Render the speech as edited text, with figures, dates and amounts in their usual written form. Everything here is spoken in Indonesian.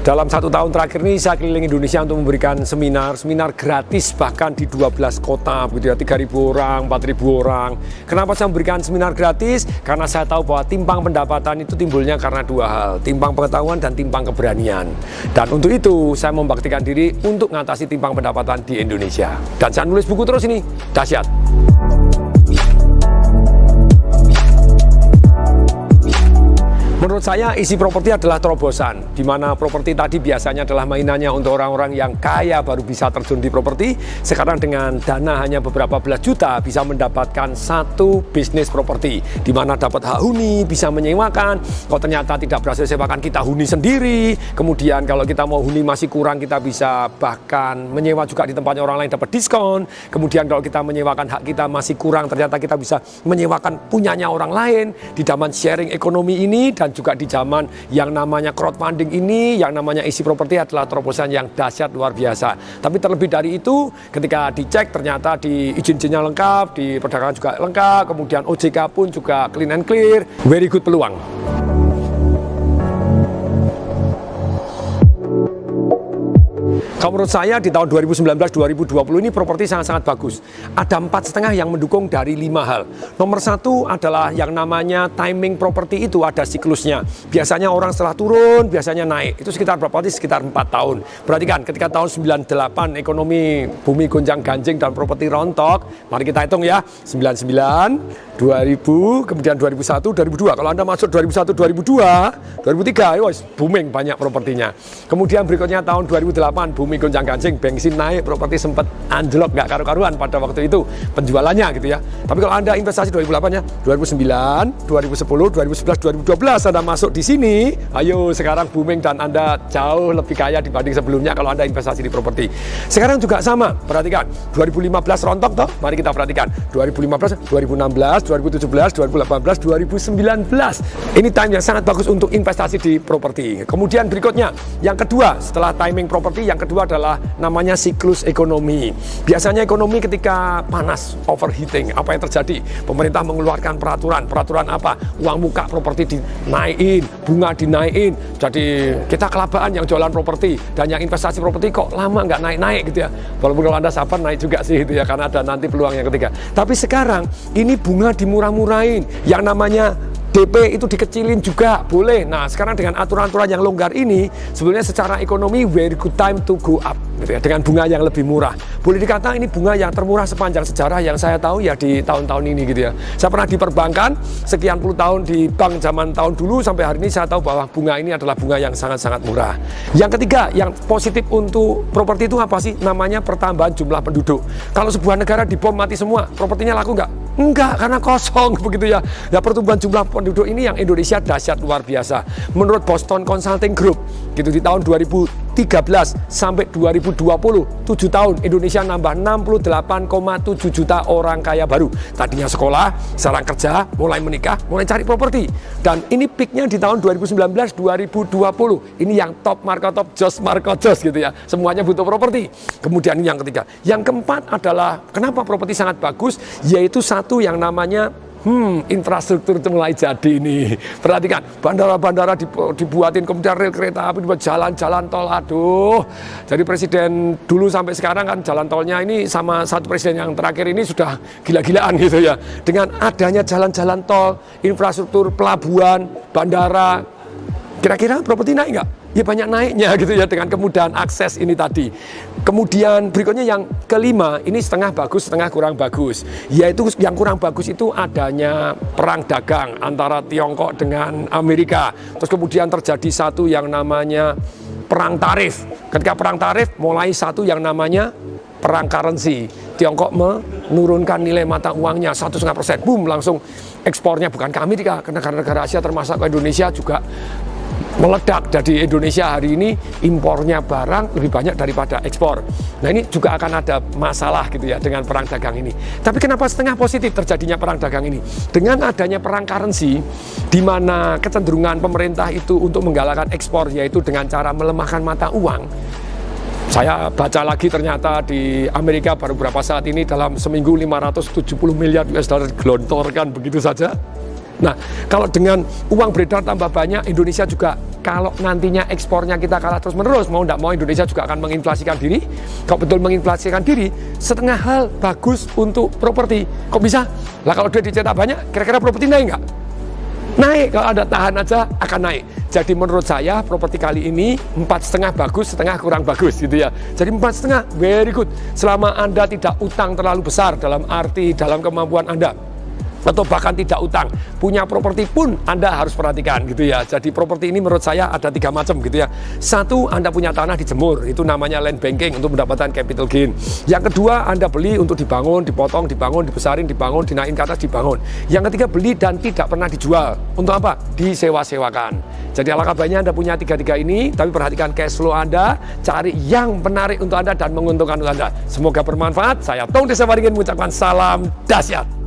dalam 1 tahun terakhir ini saya keliling Indonesia untuk memberikan seminar gratis bahkan di 12 kota, begitu ya, 3.000 orang, 4.000 orang. Kenapa saya memberikan seminar gratis? Karena saya tahu bahwa timpang pendapatan itu timbulnya karena 2 hal, timpang pengetahuan dan timpang keberanian. Dan untuk itu saya membaktikan diri untuk mengatasi timpang pendapatan di Indonesia. Dan saya nulis buku terus ini, dahsyat. Menurut saya isi properti adalah terobosan, di mana properti tadi biasanya adalah mainannya untuk orang-orang yang kaya baru bisa terjun di properti. Sekarang dengan dana hanya beberapa belas juta bisa mendapatkan 1 bisnis properti, di mana dapat hak huni, bisa menyewakan. Kalau ternyata tidak berhasil sewakan, kita huni sendiri. Kemudian kalau kita mau huni masih kurang, kita bisa bahkan menyewa juga di tempatnya orang lain dapat diskon. Kemudian kalau kita menyewakan hak kita masih kurang, ternyata kita bisa menyewakan punyanya orang lain. Di zaman sharing ekonomi ini dan juga di zaman yang namanya crowdfunding ini, yang namanya isi properti adalah terobosan yang dahsyat luar biasa. Tapi terlebih dari itu, ketika dicek ternyata di izin-izinnya lengkap, di perdagangan juga lengkap, kemudian OJK pun juga clean and clear, very good peluang. Kalau menurut saya di tahun 2019-2020 ini properti sangat-sangat bagus. Ada 4,5 yang mendukung dari 5 hal. Nomor 1 adalah yang namanya timing properti itu ada siklusnya. Biasanya orang setelah turun, biasanya naik. Itu sekitar berapa? Sekitar 4 tahun. Perhatikan ketika tahun 98 ekonomi bumi gonjang-ganjing dan properti rontok. Mari kita hitung ya. 99, 2000, kemudian 2001, 2002. Kalau Anda masuk 2001, 2002, 2003, booming banyak propertinya. Kemudian berikutnya tahun 2008, bumi gonjang-ganjing, bensin naik, properti sempat anjlok, nggak karu-karuan pada waktu itu penjualannya gitu ya. Tapi kalau Anda investasi 2008 ya, 2009, 2010, 2011, 2012 Anda masuk di sini, ayo sekarang booming dan Anda jauh lebih kaya dibanding sebelumnya kalau Anda investasi di properti. Sekarang juga sama, perhatikan, 2015 rontok toh, mari kita perhatikan, 2015, 2016, 2017, 2018, 2019. Ini time yang sangat bagus untuk investasi di properti. Kemudian berikutnya, yang kedua setelah timing properti, yang kedua adalah namanya siklus ekonomi. Biasanya ekonomi ketika panas, overheating, apa yang terjadi? Pemerintah mengeluarkan peraturan apa? Uang muka properti dinaikin, bunga dinaikin. Jadi kita kelabaan yang jualan properti dan yang investasi properti kok lama nggak naik-naik gitu ya. Walaupun kalau Anda sabar naik juga sih gitu ya, karena ada nanti peluang yang ketiga. Tapi sekarang ini bunga dimurah-murahin, yang namanya DP itu dikecilin juga boleh. Nah sekarang dengan aturan-aturan yang longgar ini sebenarnya secara ekonomi very good time to go up gitu ya, dengan bunga yang lebih murah. Boleh dikata ini bunga yang termurah sepanjang sejarah yang saya tahu ya di tahun-tahun ini gitu ya. Saya pernah di perbankan sekian puluh tahun di bank zaman tahun dulu sampai hari ini saya tahu bahwa bunga ini adalah bunga yang sangat-sangat murah. Yang ketiga yang positif untuk properti itu apa sih? Namanya pertambahan jumlah penduduk. Kalau sebuah negara dibom mati semua, propertinya laku nggak? Enggak, karena kosong begitu ya. Ya pertumbuhan jumlah penduduk ini yang Indonesia dahsyat luar biasa. Menurut Boston Consulting Group, gitu di tahun 2013 sampai 2020, 7 tahun Indonesia nambah 68,7 juta orang kaya baru. Tadinya sekolah, sekarang kerja, mulai menikah, mulai cari properti. Dan ini peaknya di tahun 2019-2020. Ini yang top market top jos gitu ya. Semuanya butuh properti. Kemudian ini yang ketiga. Yang keempat adalah kenapa properti sangat bagus, yaitu satu yang namanya infrastruktur itu mulai jadi nih. Perhatikan, bandara-bandara dibuatin, kemudian rel kereta api, jalan-jalan tol. Aduh, jadi presiden dulu sampai sekarang kan jalan tolnya ini sama satu presiden yang terakhir ini sudah gila-gilaan gitu ya. Dengan adanya jalan-jalan tol, infrastruktur pelabuhan, bandara, kira-kira properti naik nggak? Ya banyak naiknya gitu ya dengan kemudahan akses ini tadi. Kemudian berikutnya yang kelima, ini setengah bagus, setengah kurang bagus. Yaitu yang kurang bagus itu adanya perang dagang antara Tiongkok dengan Amerika. Terus kemudian terjadi satu yang namanya perang tarif. Ketika perang tarif mulai satu yang namanya perang currency. Tiongkok menurunkan nilai mata uangnya 1,5%. Boom, langsung ekspornya bukan ke Amerika, ke negara-negara Asia termasuk ke Indonesia juga meledak. Jadi Indonesia hari ini impornya barang lebih banyak daripada ekspor. Nah ini juga akan ada masalah gitu ya dengan perang dagang ini. Tapi kenapa setengah positif terjadinya perang dagang ini? Dengan adanya perang currency, di mana kecenderungan pemerintah itu untuk menggalakkan ekspor, yaitu dengan cara melemahkan mata uang. Saya baca lagi ternyata di Amerika baru beberapa saat ini dalam seminggu 570 miliar US dollar digelontorkan begitu saja. Nah, kalau dengan uang beredar tambah banyak, Indonesia juga kalau nantinya ekspornya kita kalah terus-menerus, mau tidak mau Indonesia juga akan menginflasikan diri. Kalau betul menginflasikan diri, setengah hal bagus untuk properti. Kok bisa? Lah kalau dia dicetak banyak, kira-kira properti naik nggak? Naik, kalau ada tahan aja akan naik. Jadi menurut saya properti kali ini 4,5 bagus, setengah kurang bagus gitu ya. Jadi 4,5 very good. Selama Anda tidak utang terlalu besar dalam arti dalam kemampuan Anda, atau bahkan tidak utang, punya properti pun Anda harus perhatikan gitu ya. Jadi properti ini menurut saya ada 3 macam gitu ya. Satu, Anda punya tanah dijemur, itu namanya land banking untuk mendapatkan capital gain. Yang kedua, Anda beli untuk dibangun, dipotong, dibangun, dibesarin, dibangun, dinaikin ke atas, dibangun. Yang ketiga, beli dan tidak pernah dijual. Untuk apa? Disewa-sewakan. Jadi alangkah baiknya Anda punya 3 ini, tapi perhatikan cash flow Anda, cari yang menarik untuk Anda dan menguntungkan untuk Anda. Semoga bermanfaat. Saya Tung Desa Waringin mengucapkan salam dahsyat.